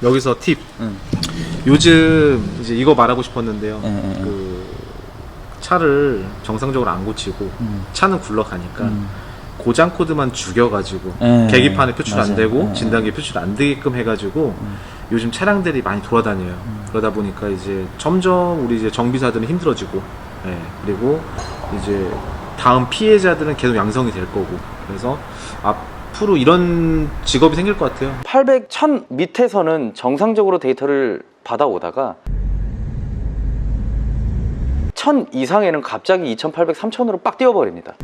여기서 팁. 요즘 이제 이거 말하고 싶었는데요. 그 차를 정상적으로 안 고치고 차는 굴러가니까 고장 코드만 죽여가지고 계기판에 표출 안 되고 진단기에 표출 안 되게끔 해가지고 요즘 차량들이 많이 돌아다녀요. 그러다 보니까 이제 점점 우리 이제 정비사들은 힘들어지고, 그리고 이제 다음 피해자들은 계속 양성이 될 거고, 그래서 앞으로 이런 직업이 생길 것 같아요. 800, 1000 밑에서는 정상적으로 데이터를 받아오다가 1000 이상에는 갑자기 2800, 3000으로 빡 뛰어버립니다.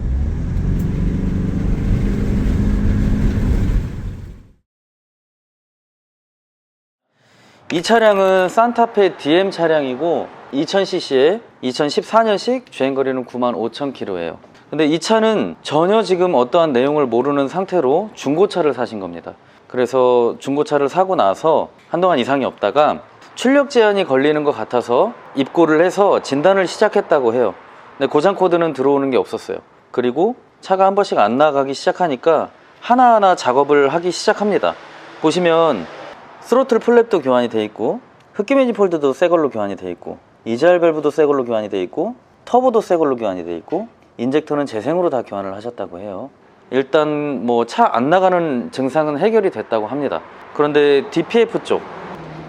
이 차량은 산타페 DM 차량이고 2000cc에 2014년식 주행거리는 95,000km예요. 근데 이 차는 전혀 지금 어떠한 내용을 모르는 상태로 중고차를 사신 겁니다. 그래서 중고차를 사고 나서 한동안 이상이 없다가 출력 제한이 걸리는 것 같아서 입고를 해서 진단을 시작했다고 해요. 근데 고장 코드는 들어오는 게 없었어요. 그리고 차가 한 번씩 안 나가기 시작하니까 하나하나 작업을 하기 시작합니다. 보시면 스로틀 플랩도 교환이 돼 있고, 흡기 매니폴드도 새 걸로 교환이 돼 있고, EGR 밸브도 새 걸로 교환이 돼 있고, 터보도 새 걸로 교환이 돼 있고, 인젝터는 재생으로 다 교환을 하셨다고 해요. 일단 뭐 차 안 나가는 증상은 해결이 됐다고 합니다. 그런데 DPF 쪽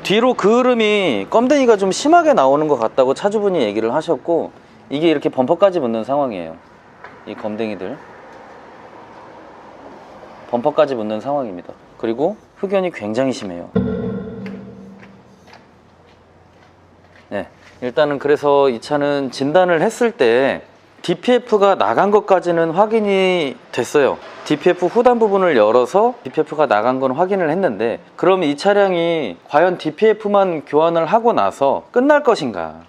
뒤로 그을음이 껌댕이가 좀 심하게 나오는 것 같다고 차주분이 얘기를 하셨고, 이게 이렇게 범퍼까지 붙는 상황이에요. 이 검댕이들 범퍼까지 붙는 상황입니다. 그리고 흡연이 굉장히 심해요. 네, 일단은 그래서 이 차는 진단을 했을 때 DPF가 나간 것까지는 확인이 됐어요. DPF 후단 부분을 열어서 DPF가 나간 건 확인을 했는데, 그럼 이 차량이 과연 DPF만 교환을 하고 나서 끝날 것인가,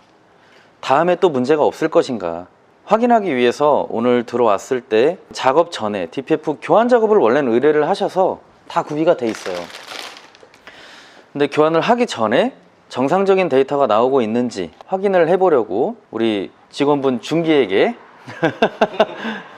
다음에 또 문제가 없을 것인가 확인하기 위해서 오늘 들어왔을 때 작업 전에 DPF 교환 작업을 원래는 의뢰를 하셔서 다 구비가 돼 있어요. 근데 교환을 하기 전에 정상적인 데이터가 나오고 있는지 확인을 해보려고 우리 직원분 중기에게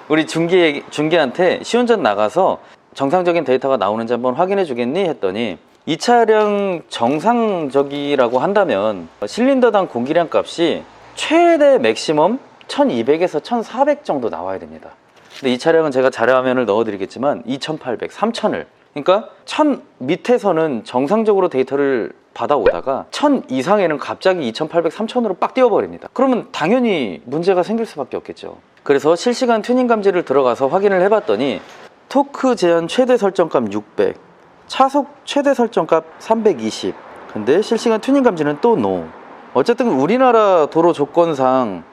우리 중기한테 시운전 나가서 정상적인 데이터가 나오는지 한번 확인해 주겠니 했더니, 이 차량 정상적이라고 한다면 실린더당 공기량 값이 최대 맥시멈 1200에서 1400 정도 나와야 됩니다. 근데 이 차량은 제가 자료화면을 넣어 드리겠지만 2800, 3000을, 그러니까 1000 밑에서는 정상적으로 데이터를 받아오다가 1000 이상에는 갑자기 2800, 3000으로 빡 뛰어버립니다. 그러면 당연히 문제가 생길 수밖에 없겠죠. 그래서 실시간 튜닝 감지를 들어가서 확인을 해봤더니 토크 제한 최대 설정값 600, 차속 최대 설정값 320, 근데 실시간 튜닝 감지는 또 NO. 어쨌든 우리나라 도로 조건상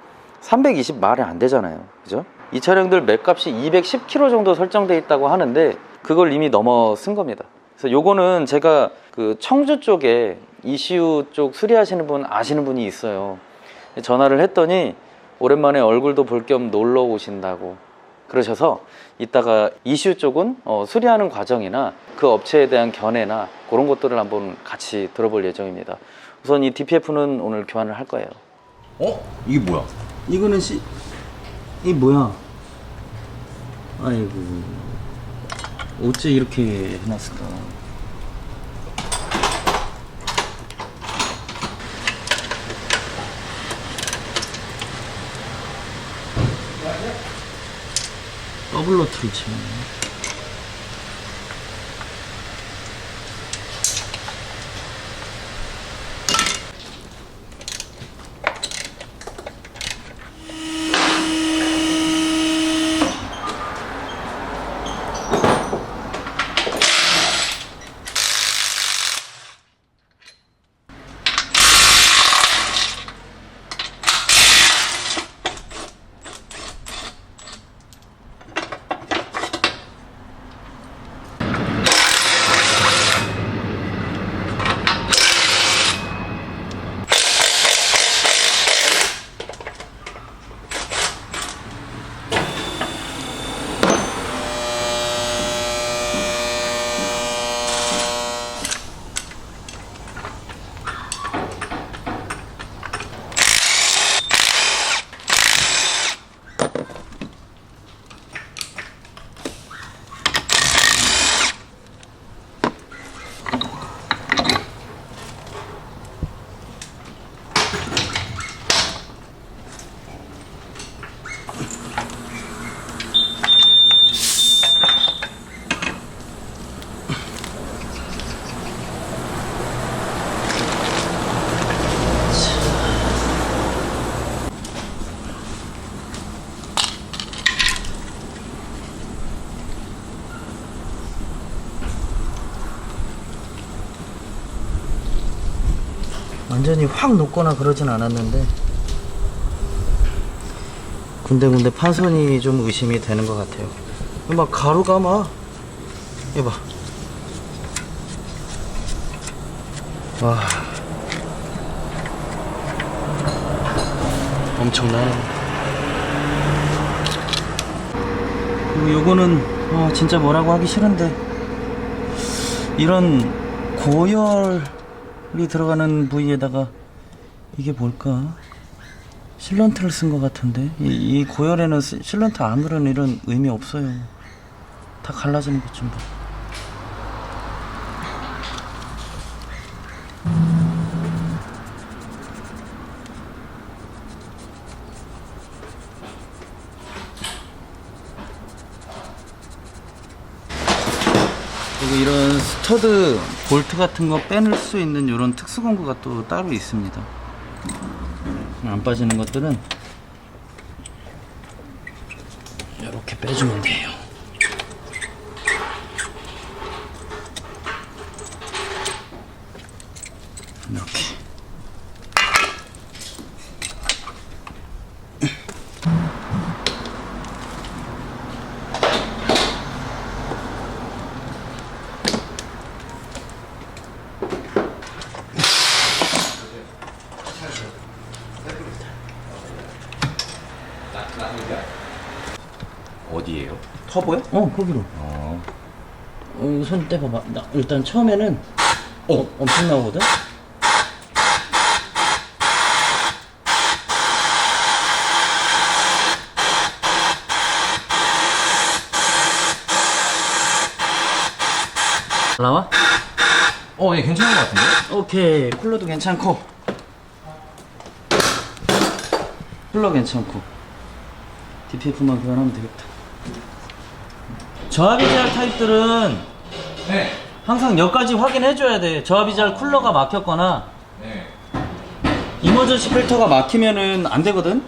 320 말이 안 되잖아요, 그죠? 이 차량들 맥값이 210km 정도 설정돼 있다고 하는데 그걸 이미 넘어선 겁니다. 그래서 요거는 제가 그 청주 쪽에 ECU 쪽 수리하시는 분 아시는 분이 있어요. 전화를 했더니 오랜만에 얼굴도 볼 겸 놀러 오신다고 그러셔서 이따가 ECU 쪽은 수리하는 과정이나 그 업체에 대한 견해나 그런 것들을 한번 같이 들어볼 예정입니다. 우선 이 DPF는 오늘 교환을 할 거예요. 이게 뭐야? 이거는 이게 뭐야? 아이고, 어째 이렇게 해놨을까? 더블 너트를 치네. 완전히 확 녹거나 그러진 않았는데 군데군데 파손이 좀 의심이 되는 것 같아요. 막 가루가 막 이봐. 와, 엄청나네. 그리고 요거는 진짜 뭐라고 하기 싫은데 이런 고열이 들어가는 부위에다가 이게 뭘까? 실런트를 쓴 것 같은데 이 고열에는 실런트 아무런 이런 의미 없어요. 다 갈라지는 것 좀 봐. 그리고 이런 스터드 볼트 같은 거 빼낼 수 있는 이런 특수 공구가 또 따로 있습니다. 안 빠지는 것들은 이렇게 빼주면 돼요. 이렇게. 어디에요? 터보요? 거기로. 손 떼봐봐. 나 일단 처음에는 엄청 나오거든. 나와? 예, 괜찮은 것 같은데? 오케이. 쿨러도 괜찮고. 쿨러 괜찮고. DPF만 교환하면 되겠다. 저압이잘 타입들은 네. 항상 여기까지 확인해줘야 돼. 저압이잘 쿨러가 막혔거나 네. 이머전시 필터가 막히면은 안 되거든.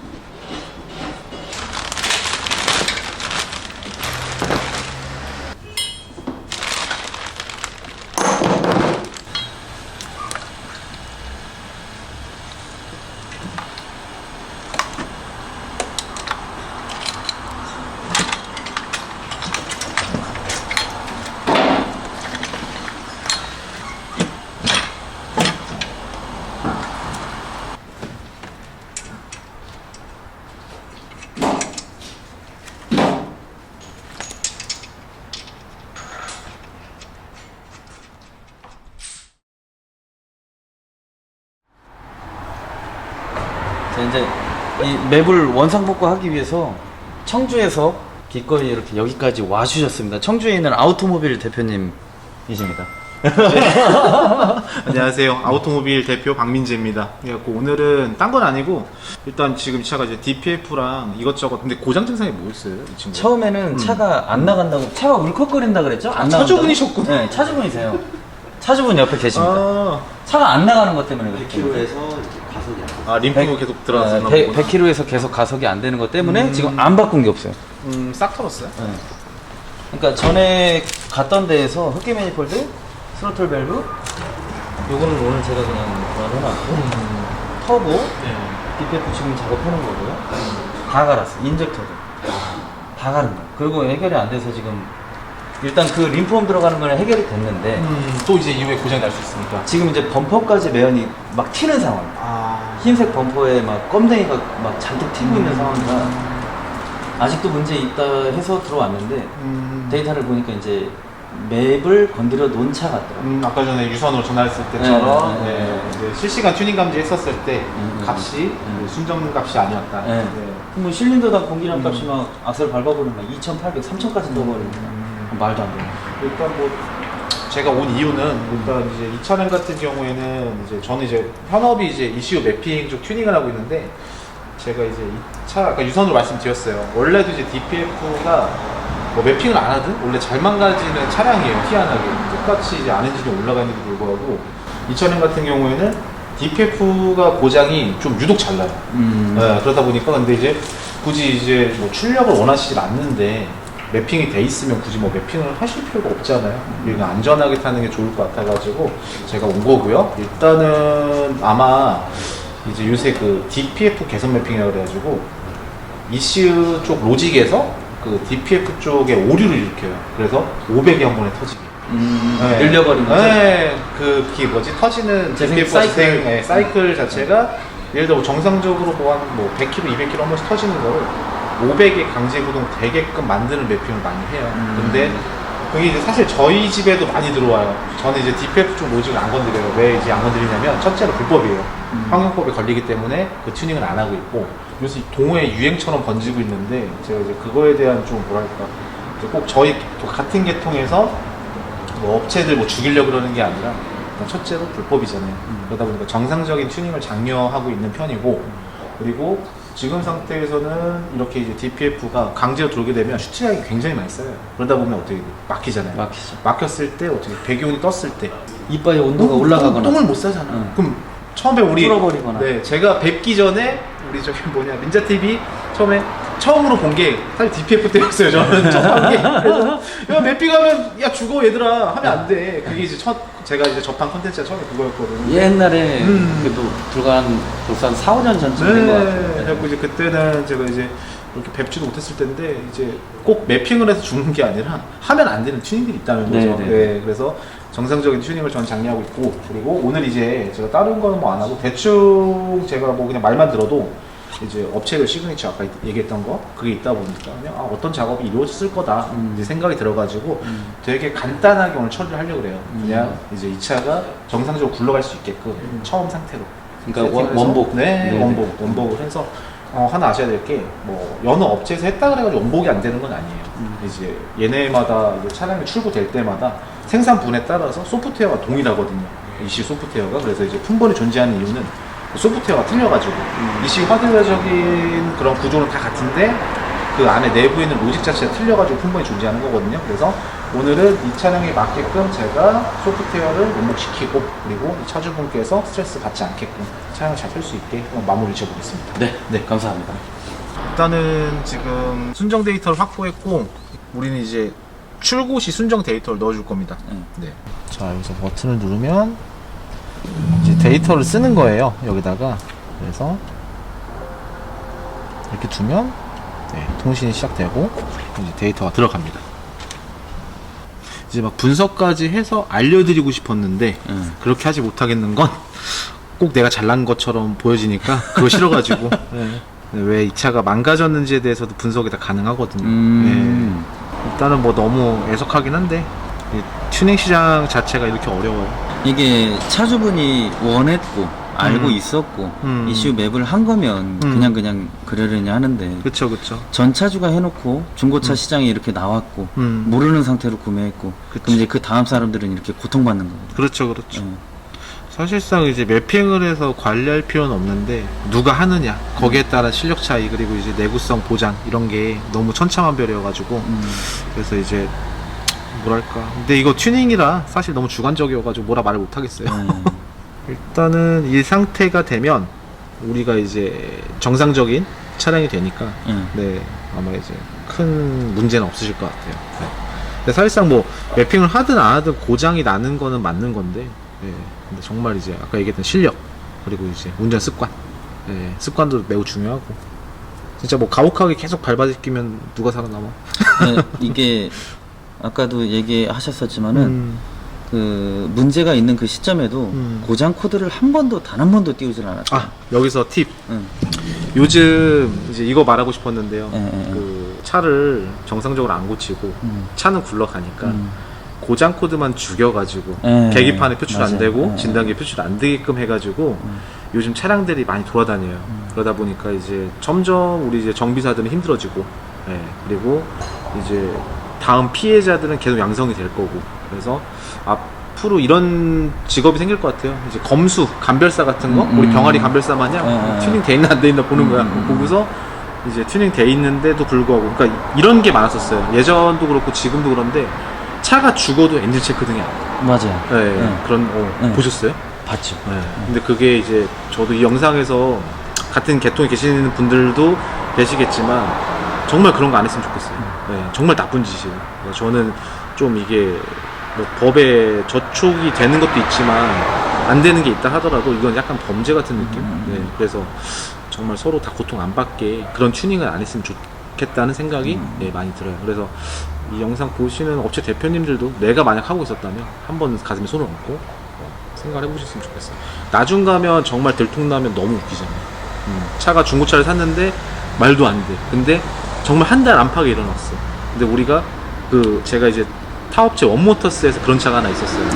자, 이제 이 맵을 원상복구하기 위해서 청주에서 기꺼이 이렇게 여기까지 와주셨습니다. 청주에 있는 아우토모빌 대표님이십니다. 안녕하세요. 아우토모빌 대표 박민재입니다. 그래갖고 오늘은 딴 건 아니고 일단 지금 이 차가 이제 DPF랑 이것저것 근데 고장 증상이 뭐였어요, 이 친구? 처음에는 차가 안 나간다고 차가 울컥거린다 그랬죠? 안 나간다고? 차주분이셨구나. 네, 차주분이세요. 차주분 옆에 계십니다. 아, 차가 안 나가는 것 때문에 그렇게. 100km에서 가속이 안 돼. 아 림프가 계속 들어갔었나 보구나. 100km에서 계속 가속이 안 되는 것 때문에 지금 안 바꾼 게 없어요. 싹 털었어요? 네. 그러니까 전에 갔던 데에서 흡기 매니폴드, 스로틀 밸브, 요거는 오늘 제가 그냥 교환해놨고, 터보, DPF 지금 작업하는 거고요. 다 갈았어. 인젝터도 다 가른 거. 그리고 해결이 안 돼서 지금 일단 그 림프홈 들어가는 거는 해결이 됐는데 또 이제 이후에 고장이 날 수 있으니까. 지금 이제 범퍼까지 매연이 막 튀는 상황. 아, 흰색 범퍼에 막 껌댕이가 막 잔뜩 튀고 있는 상황이라 아직도 문제 있다 해서 들어왔는데 데이터를 보니까 이제 맵을 건드려 놓은 차 같더라고요. 아까 전에 유선으로 전화했을 때처럼 네, 네, 네. 이제 실시간 튜닝 감지 했었을 때 값이 순정 값이 아니었다. 네. 뭐 실린더당 공기량 값이 막 악셀 밟아버리면 막 2,800, 3,000까지 넣어버리니까 말도 안 돼. 일단 뭐 제가 온 이유는 일단 이제 이 차량 같은 경우에는 이제 저는 이제 현업이 이제 ECU 매핑 쪽 튜닝을 하고 있는데 제가 이제 이 차 아까 유선으로 말씀드렸어요. 원래도 이제 DPF가 뭐 매핑을 안 하든 원래 잘 망가지는 차량이에요. 희한하게 똑같이 이제 안 엔진이 올라가는데도 불구하고 이 차량 같은 경우에는 DPF가 고장이 좀 유독 잘 나요. 네, 그러다 보니까 근데 이제 굳이 이제 뭐 출력을 원하시질 않는데 매핑이 돼 있으면 굳이 뭐 매핑을 하실 필요가 없잖아요. 그러니까 안전하게 타는 게 좋을 것 같아가지고 제가 온 거고요. 일단은 아마 이제 요새 그 DPF 개선 매핑이라고 그래가지고 ECU 쪽 로직에서 그 DPF 쪽에 오류를 일으켜요. 그래서 500이 한 번에 터지게. 네. 늘려버린 거죠? 네, 그게 뭐지? 터지는 재생 DPF 사이클. 재생, 네, 사이클 자체가 예를 들어 정상적으로 뭐 한 뭐 100km, 200km 한 번씩 터지는 거를 500에 강제 구동 되게끔 만드는 매핑을 많이 해요. 근데 그게 이제 사실 저희 집에도 많이 들어와요. 저는 이제 DPF 쪽 로직을 안 건드려요. 왜 이제 안 건드리냐면 첫째로 불법이에요. 환경법에 걸리기 때문에 그 튜닝을 안 하고 있고 요새 동호회 유행처럼 번지고 있는데 제가 이제 그거에 대한 좀 뭐랄까 이제 꼭 저희 같은 계통에서 뭐 업체들 뭐 죽이려고 그러는 게 아니라 일단 첫째로 불법이잖아요. 그러다 보니까 정상적인 튜닝을 장려하고 있는 편이고 그리고 지금 상태에서는 이렇게 이제 DPF가 강제로 돌게 되면 슈트량이 굉장히 많이 쌓여요. 그러다 보면 어떻게 돼요? 막히잖아요. 막히죠. 막혔을 때 어떻게 배기온이 떴을 때 이빨의 온도가 올라가거나 똥을 못 싸잖아. 응. 그럼 처음에 우리 뚫어버리거나. 네, 제가 뵙기 전에 우리 저기 뭐냐 닌자 TV 처음으로 본 게 사실 DPF 때였어요. 저는 처음 한 게. 그래서 야 매핑하면 야 죽어 얘들아 하면 안 돼. 그게 이제 제가 이제 접한 컨텐츠가 처음에 그거였거든요. 옛날에 그래도 불과 벌써 한 4, 5년 전쯤 된 것 같아요. 그래서 이제 그때는 제가 이제 이렇게 뵙지도 못했을 텐데 이제 꼭 매핑을 해서 죽는 게 아니라 하면 안 되는 튜닝들이 있다는 거죠. 네, 네. 네, 그래서 정상적인 튜닝을 전 장려하고 있고 그리고 오늘 이제 제가 다른 거는 뭐 안 하고 대충 제가 뭐 그냥 말만 들어도 이제 업체별 시그니처 아까 얘기했던 거 그게 있다 보니까 그냥 어떤 작업이 이루어졌을 거다 이제 생각이 들어가지고 되게 간단하게 오늘 처리를 하려고 그래요. 그냥 이제 이 차가 정상적으로 굴러갈 수 있게끔 처음 상태로 그러니까 세팅을 해서 원복. 네, 네네. 원복을 해서 하나 아셔야 될 게 뭐 여느 업체에서 했다 그래가지고 원복이 안 되는 건 아니에요. 이제 얘네마다 이제 차량이 출고될 때마다 생산분에 따라서 소프트웨어가 동일하거든요. ECU 소프트웨어가 그래서 이제 품번이 존재하는 이유는 소프트웨어가 틀려가지고 ECU 하드웨어적인 그런 구조는 다 같은데 그 안에 내부에 있는 로직 자체가 틀려가지고 품번이 존재하는 거거든요. 그래서 오늘은 이 차량에 맞게끔 제가 소프트웨어를 원복시키고 그리고 이 차주분께서 스트레스 받지 않게끔 차량을 잘 탈 수 있게 한번 마무리를 지어보겠습니다. 네, 감사합니다. 일단은 지금 순정 데이터를 확보했고 우리는 이제 출고 시 순정 데이터를 넣어줄 겁니다. 네. 자 여기서 버튼을 누르면 이제 데이터를 쓰는 거예요. 여기다가 그래서 이렇게 두면 네, 통신이 시작되고 이제 데이터가 들어갑니다. 이제 막 분석까지 해서 알려드리고 싶었는데 그렇게 하지 못하겠는 건 꼭 내가 잘난 것처럼 보여지니까 그거 싫어가지고 네. 왜 이 차가 망가졌는지에 대해서도 분석이 다 가능하거든요. 네. 일단은 뭐 너무 애석하긴 한데 이 튜닝 시장 자체가 이렇게 어려워요. 이게 차주분이 원했고 알고 있었고 이슈 맵을 한 거면 그냥 그러려니 하는데 그쵸. 전 차주가 해놓고 중고차 시장에 이렇게 나왔고 모르는 상태로 구매했고 그럼 이제 그 다음 사람들은 이렇게 고통받는 거예요. 그렇죠. 사실상 이제 매핑을 해서 관리할 필요는 없는데 누가 하느냐 거기에 따라 실력 차이 그리고 이제 내구성 보장 이런 게 너무 천차만별이어가지고 그래서 이제 뭐랄까 근데 이거 튜닝이라 사실 너무 주관적이어가지고 뭐라 말을 못하겠어요. 일단은 이 상태가 되면 우리가 이제 정상적인 차량이 되니까 네 아마 이제 큰 문제는 없으실 것 같아요. 네. 근데 사실상 뭐 매핑을 하든 안 하든 고장이 나는 거는 맞는 건데 네. 근데 정말 이제 아까 얘기했던 실력 그리고 이제 운전 습관 네. 습관도 매우 중요하고 진짜 뭐 가혹하게 계속 밟아지기면 누가 살아남아. 네, 이게 아까도 얘기하셨었지만은 그 문제가 있는 그 시점에도 고장 코드를 단 한 번도 띄우질 않았어요. 아 여기서 팁. 요즘 이제 이거 말하고 싶었는데요. 그 차를 정상적으로 안 고치고 차는 굴러가니까 고장 코드만 죽여가지고 계기판에 표출 안 되고 진단기에 표출 안 되게끔 해가지고 요즘 차량들이 많이 돌아다녀요. 그러다 보니까 이제 점점 우리 이제 정비사들은 힘들어지고 그리고 이제 다음 피해자들은 계속 양성이 될 거고 그래서 앞으로 이런 직업이 생길 것 같아요. 이제 검수, 감별사 같은 거 우리 병아리 감별사 마냥 튜닝 돼 있나 안 돼 있나 보는 거야. 보고서 이제 튜닝 돼 있는데도 불구하고 그러니까 이런 게 많았었어요. 예전도 그렇고 지금도 그런데 차가 죽어도 엔진 체크 등이 안 돼요. 맞아요. 네, 그런 보셨어요? 봤죠. 네. 근데 그게 이제 저도 이 영상에서 같은 계통에 계시는 분들도 계시겠지만 정말 그런 거 안 했으면 좋겠어요. 네, 정말 나쁜 짓이에요. 저는 좀 이게 뭐 법에 저촉이 되는 것도 있지만 안 되는 게 있다 하더라도 이건 약간 범죄 같은 느낌. 네, 그래서 정말 서로 다 고통 안 받게 그런 튜닝을 안 했으면 좋겠다는 생각이 네, 많이 들어요. 그래서 이 영상 보시는 업체 대표님들도 내가 만약 하고 있었다면 한번 가슴에 손을 얹고 생각을 해보셨으면 좋겠어요. 나중 가면 정말 들통나면 너무 웃기잖아요. 차가 중고차를 샀는데 말도 안 돼. 근데 정말 한 달 안팎에 일어났어. 근데 우리가 제가 이제 타업체 원모터스에서 그런 차가 하나 있었어요.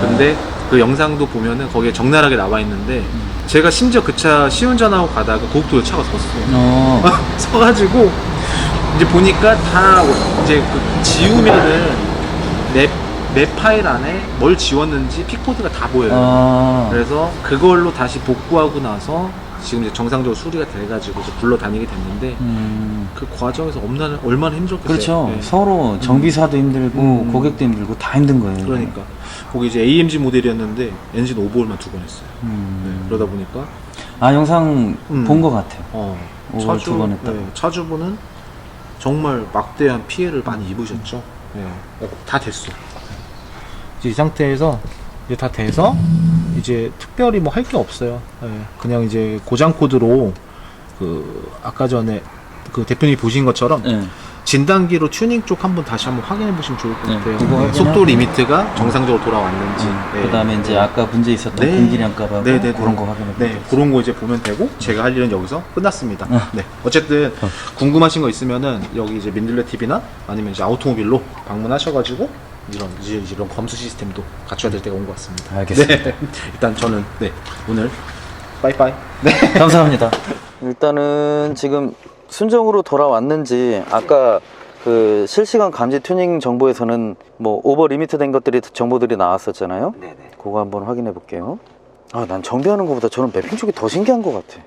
근데 그 영상도 보면은 거기에 적나라하게 나와 있는데 제가 심지어 그 차 시운전하고 가다가 고속도로에 차가 섰어요. 서가지고 이제 보니까 다 이제 지우면은 내 파일 안에 뭘 지웠는지 픽코드가 다 보여요. 그래서 그걸로 다시 복구하고 나서 지금 이제 정상적으로 수리가 돼가지고 이제 굴러다니게 됐는데 그 과정에서 얼마나 힘들었겠어요. 그렇죠. 네. 서로 정비사도 힘들고 고객도 힘들고 다 힘든 거예요. 그러니까 거기 이제 AMG 모델이었는데 엔진 오버홀만 2번 했어요. 네, 그러다 보니까 아, 영상 본 것 같아요. 오버홀 2번 했다. 네, 차주분은 정말 막대한 피해를 많이 입으셨죠. 네, 다 됐어. 이제 이 상태에서 이제 다 돼서 이제 특별히 뭐 할 게 없어요. 네, 그냥 이제 고장 코드로 아까 전에 그 대표님이 보신 것처럼 진단기로 튜닝 쪽 다시 한번 확인해 보시면 좋을 것 같아요. 그거 속도 리미트가 정상적으로 돌아왔는지. 네. 그 다음에 이제 아까 문제 있었던 네. 공기량 값하고 네. 그런 거 확인해 보세요. 네, 그런 거 이제 보면 되고 제가 할 일은 여기서 끝났습니다. 네, 어쨌든 궁금하신 거 있으면은 여기 이제 민들레 TV나 아니면 이제 아우토모빌로 방문하셔가지고 이런 검수 시스템도 갖춰야 될 때가 온 것 같습니다. 알겠습니다. 네, 일단 저는 오늘 빠이빠이. 네. 감사합니다. 일단은 지금 순정으로 돌아왔는지 아까 그 실시간 감지 튜닝 정보에서는 뭐 오버 리미트 된 것들이 정보들이 나왔었잖아요. 네네. 그거 한번 확인해 볼게요. 아, 난 정비하는 것보다 저는 매핑 쪽이 더 신기한 것 같아.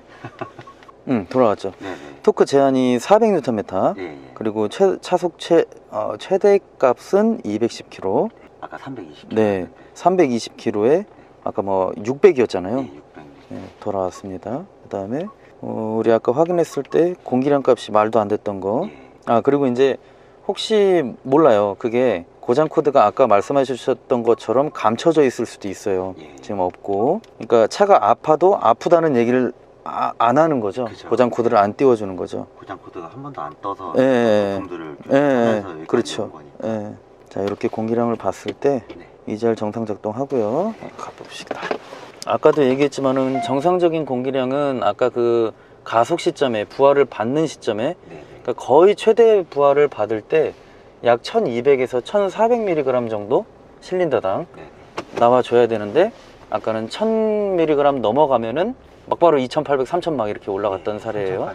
돌아왔죠. 네네. 토크 제한이 400Nm, 예, 예. 그리고 차속 최대 값은 210km. 아까 320. 네, 320km에 아까 뭐 600이었잖아요. 예, 600. 네, 돌아왔습니다. 그 다음에 우리 아까 확인했을 때 공기량 값이 말도 안 됐던 거. 예. 아, 그리고 이제 혹시 몰라요. 그게 고장 코드가 아까 말씀해 주셨던 것처럼 감춰져 있을 수도 있어요. 예. 지금 없고. 그러니까 차가 아파도 아프다는 얘기를 안 하는 거죠. 그쵸. 고장 코드를 안 띄워주는 거죠. 고장 코드가 한 번도 안 떠서 예, 부품들을 예, 그렇죠. 예. 자, 이렇게 공기량을 봤을 때 이젤 정상 작동하고요. 가봅시다. 아까도 얘기했지만은 정상적인 공기량은 아까 그 가속 시점에 부하를 받는 시점에 그러니까 거의 최대 부하를 받을 때 약 1200에서 1400mg 정도 실린더당 나와줘야 되는데 아까는 1000mg 넘어가면은 막바로 2800, 3000 막 이렇게 올라갔던 사례예요.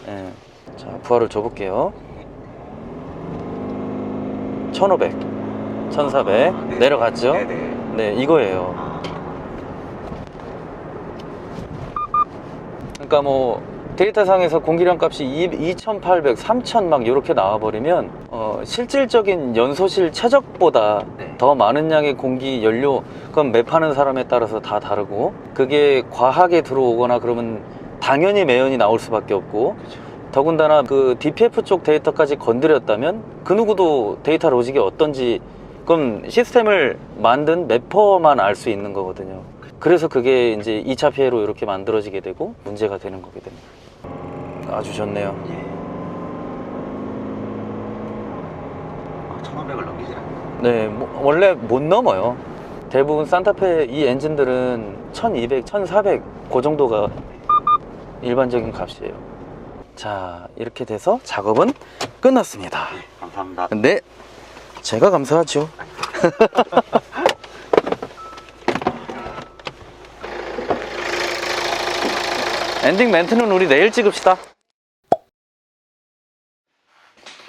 예. 자, 부하를 줘볼게요. 1500, 1400 내려갔죠? 네, 이거예요. 그러니까 뭐 데이터상에서 공기량 값이 2800, 3000 막 이렇게 나와버리면 실질적인 연소실 최적보다 더 많은 양의 공기, 연료, 그건 맵하는 사람에 따라서 다 다르고 그게 과하게 들어오거나 그러면 당연히 매연이 나올 수밖에 없고 더군다나 그 DPF 쪽 데이터까지 건드렸다면 그 누구도 데이터 로직이 어떤지 그럼 시스템을 만든 맵퍼만 알 수 있는 거거든요. 그래서 그게 이제 2차 피해로 이렇게 만들어지게 되고 문제가 되는 거게 됩니다. 아주 좋네요. 1500을 넘기지 않아요. 네, 원래 못 넘어요. 대부분 산타페 이 엔진들은 1200, 1400 그 정도가 일반적인 값이에요. 자, 이렇게 돼서 작업은 끝났습니다. 감사합니다. 네, 제가 감사하죠. 엔딩 멘트는 우리 내일 찍읍시다.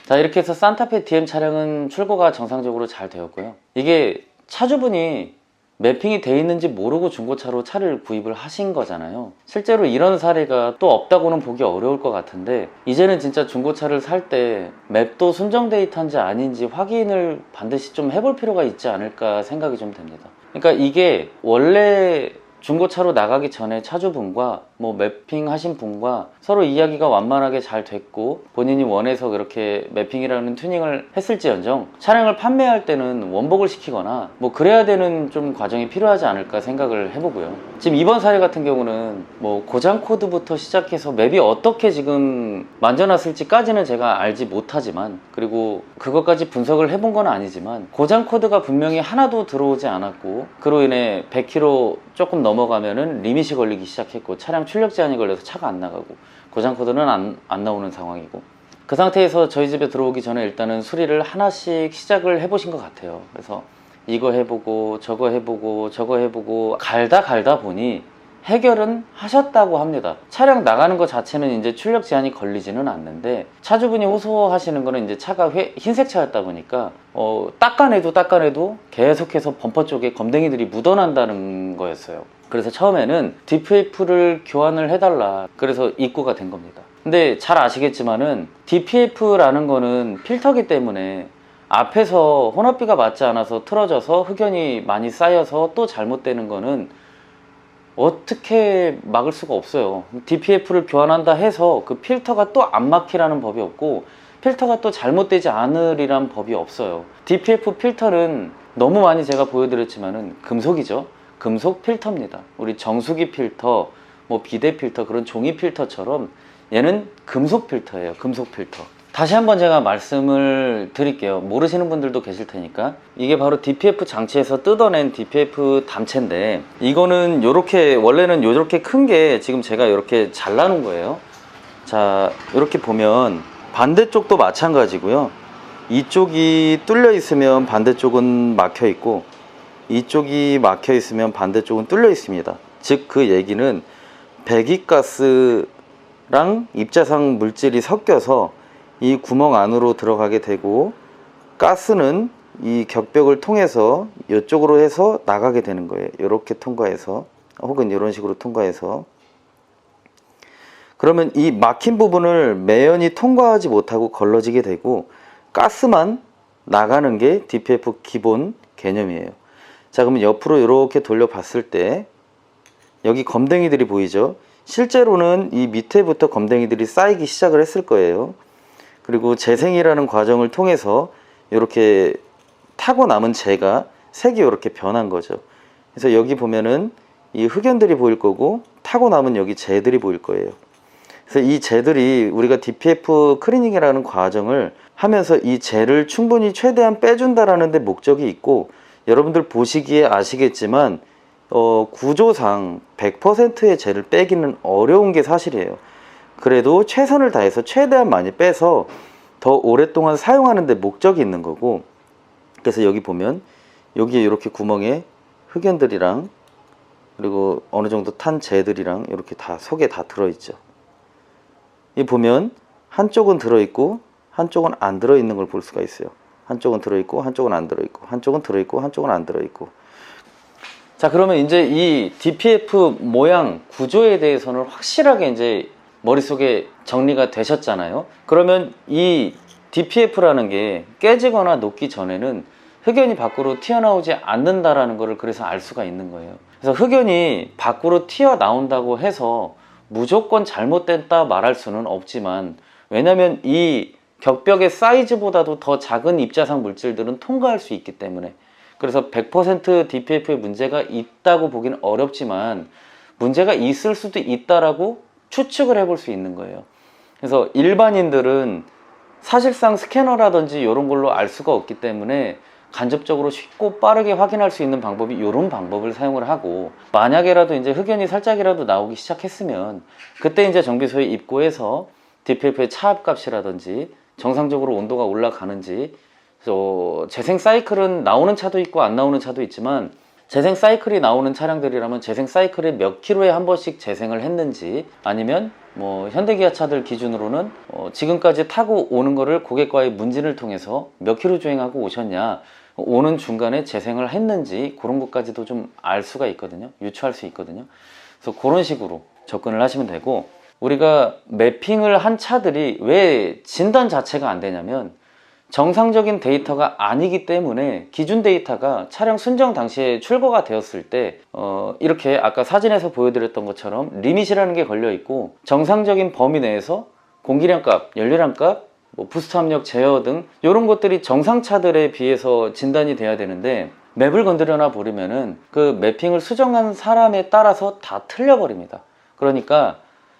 자, 이렇게 해서 산타페 DM 차량은 출고가 정상적으로 잘 되었고요. 이게 차주분이 매핑이 돼 있는지 모르고 중고차로 차를 구입을 하신 거잖아요. 실제로 이런 사례가 또 없다고는 보기 어려울 것 같은데 이제는 진짜 중고차를 살 때 맵도 순정 데이터인지 아닌지 확인을 반드시 좀 해볼 필요가 있지 않을까 생각이 좀 됩니다. 그러니까 이게 원래 중고차로 나가기 전에 차주분과 뭐 매핑하신 분과 서로 이야기가 완만하게 잘 됐고 본인이 원해서 그렇게 매핑이라는 튜닝을 했을지언정 차량을 판매할 때는 원복을 시키거나 뭐 그래야 되는 좀 과정이 필요하지 않을까 생각을 해보고요. 지금 이번 사례 같은 경우는 뭐 고장 코드부터 시작해서 맵이 어떻게 지금 만져놨을지까지는 제가 알지 못하지만, 그리고 그것까지 분석을 해본 건 아니지만 고장 코드가 분명히 하나도 들어오지 않았고 그로 인해 100km 조금 넘어가면은 리밋이 걸리기 시작했고 차량 출력 제한이 걸려서 차가 안 나가고 고장 코드는 안 나오는 상황이고, 그 상태에서 저희 집에 들어오기 전에 일단은 수리를 하나씩 시작을 해보신 것 같아요. 그래서 이거 해보고 저거 해보고 저거 해보고 갈다 보니 해결은 하셨다고 합니다. 차량 나가는 것 자체는 이제 출력 제한이 걸리지는 않는데, 차주분이 호소하시는 거는 이제 차가 흰색 차였다 보니까 닦아내도 계속해서 범퍼 쪽에 검댕이들이 묻어난다는 거였어요. 그래서 처음에는 DPF를 교환을 해달라, 그래서 입고가 된 겁니다. 근데 잘 아시겠지만은 DPF라는 거는 필터기 때문에 앞에서 혼합비가 맞지 않아서 틀어져서 흡연이 많이 쌓여서 또 잘못되는 거는 어떻게 막을 수가 없어요. DPF를 교환한다 해서 그 필터가 또 안 막히라는 법이 없고 필터가 또 잘못되지 않으리란 법이 없어요. DPF 필터는 너무 많이 제가 보여드렸지만은 금속이죠. 금속 필터입니다. 우리 정수기 필터, 뭐 비데 필터, 그런 종이 필터처럼 얘는 금속 필터예요. 금속 필터. 다시 한번 제가 말씀을 드릴게요. 모르시는 분들도 계실 테니까. 이게 바로 DPF 장치에서 뜯어낸 DPF 담체인데, 이거는 요렇게, 원래는 요렇게 큰 게 지금 제가 요렇게 잘라놓은 거예요. 자, 요렇게 보면 반대쪽도 마찬가지고요. 이쪽이 뚫려 있으면 반대쪽은 막혀 있고, 이쪽이 막혀 있으면 반대쪽은 뚫려 있습니다. 즉 그 얘기는 배기가스랑 입자상 물질이 섞여서 이 구멍 안으로 들어가게 되고, 가스는 이 격벽을 통해서 이쪽으로 해서 나가게 되는 거예요. 이렇게 통과해서, 혹은 이런 식으로 통과해서. 그러면 이 막힌 부분을 매연이 통과하지 못하고 걸러지게 되고 가스만 나가는 게 DPF 기본 개념이에요. 자, 그러면 옆으로 이렇게 돌려봤을 때 여기 검댕이들이 보이죠? 실제로는 이 밑에부터 검댕이들이 쌓이기 시작을 했을 거예요. 그리고 재생이라는 과정을 통해서 이렇게 타고 남은 재가 색이 이렇게 변한 거죠. 그래서 여기 보면은 이 흑연들이 보일 거고 타고 남은 여기 재들이 보일 거예요. 그래서 이 재들이 우리가 DPF 클리닝이라는 과정을 하면서 이 재를 충분히 최대한 빼준다라는 데 목적이 있고, 여러분들 보시기에 아시겠지만 구조상 100%의 재를 빼기는 어려운 게 사실이에요. 그래도 최선을 다해서 최대한 많이 빼서 더 오랫동안 사용하는 데 목적이 있는 거고, 그래서 여기 보면 여기에 이렇게 구멍에 흑연들이랑 그리고 어느 정도 탄 재들이랑 이렇게 다 속에 다 들어있죠. 이 보면 한쪽은 들어있고 한쪽은 안 들어있는 걸 볼 수가 있어요. 한쪽은 들어있고 한쪽은 안 들어있고, 한쪽은 들어있고 한쪽은 안 들어있고. 자, 그러면 이제 이 DPF 모양 구조에 대해서는 확실하게 이제 머릿속에 정리가 되셨잖아요. 그러면 이 DPF라는 게 깨지거나 녹기 전에는 흑연이 밖으로 튀어나오지 않는다라는 것을 그래서 알 수가 있는 거예요. 그래서 흑연이 밖으로 튀어나온다고 해서 무조건 잘못됐다 말할 수는 없지만, 왜냐면 이 격벽의 사이즈보다도 더 작은 입자상 물질들은 통과할 수 있기 때문에, 그래서 100% DPF에 문제가 있다고 보기는 어렵지만 문제가 있을 수도 있다라고 추측을 해볼 수 있는 거예요. 그래서 일반인들은 사실상 스캐너라든지 이런 걸로 알 수가 없기 때문에 간접적으로 쉽고 빠르게 확인할 수 있는 방법이 이런 방법을 사용을 하고, 만약에라도 이제 흑연이 살짝이라도 나오기 시작했으면 그때 이제 정비소에 입고해서 DPF의 차압값이라든지 정상적으로 온도가 올라가는지, 재생 사이클은 나오는 차도 있고 안 나오는 차도 있지만 재생 사이클이 나오는 차량들이라면 재생 사이클에 몇 킬로에 한 번씩 재생을 했는지, 아니면 뭐 현대기아 차들 기준으로는 지금까지 타고 오는 거를 고객과의 문진을 통해서 몇 킬로 주행하고 오셨냐, 오는 중간에 재생을 했는지, 그런 것까지도 좀 알 수가 있거든요. 유추할 수 있거든요. 그래서 그런 식으로 접근을 하시면 되고, 우리가 매핑을 한 차들이 왜 진단 자체가 안 되냐면 정상적인 데이터가 아니기 때문에 기준 데이터가 차량 순정 당시에 출고가 되었을 때 이렇게 아까 사진에서 보여드렸던 것처럼 리밋이라는 게 걸려 있고 정상적인 범위 내에서 공기량 값, 연료량 값, 뭐 부스트 압력 제어 등 이런 것들이 정상차들에 비해서 진단이 돼야 되는데 맵을 건드려나 버리면은 그 매핑을 수정한 사람에 따라서 다 틀려버립니다. 그러니까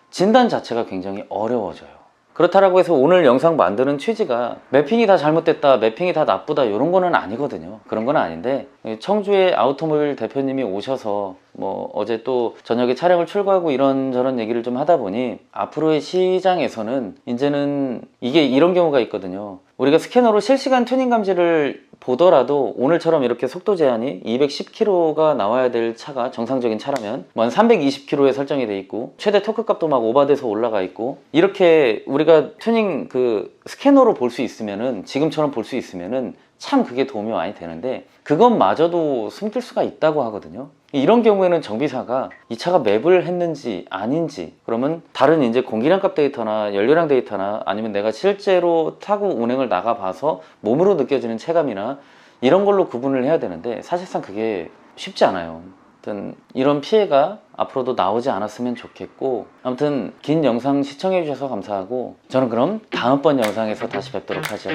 진단 자체가 굉장히 어려워져요. 그렇다라고 해서 오늘 영상 만드는 취지가 매핑이 다 잘못됐다, 매핑이 다 나쁘다 이런 거는 아니거든요. 그런 건 아닌데 청주에 아우토모빌 대표님이 오셔서 뭐 어제 또 저녁에 차량을 출고하고 이런저런 얘기를 좀 하다 보니 앞으로의 시장에서는 이제는 이게 이런 경우가 있거든요. 우리가 스캐너로 실시간 튜닝 감지를 보더라도 오늘처럼 이렇게 속도 제한이 210km가 나와야 될 차가 정상적인 차라면 뭐 한 320km에 설정이 돼 있고 최대 토크 값도 막 오버돼서 올라가 있고 이렇게 우리가 튜닝 그 스캐너로 볼 수 있으면은 지금처럼 볼 수 있으면은 참 그게 도움이 많이 되는데 그것마저도 숨길 수가 있다고 하거든요. 이런 경우에는 정비사가 이 차가 맵을 했는지 아닌지 그러면 다른 이제 공기량 값 데이터나 연료량 데이터나 아니면 내가 실제로 타고 운행을 나가봐서 몸으로 느껴지는 체감이나 이런 걸로 구분을 해야 되는데 사실상 그게 쉽지 않아요. 아무튼 이런 피해가 앞으로도 나오지 않았으면 좋겠고 아무튼 긴 영상 시청해 주셔서 감사하고 저는 그럼 다음번 영상에서 다시 뵙도록 하죠.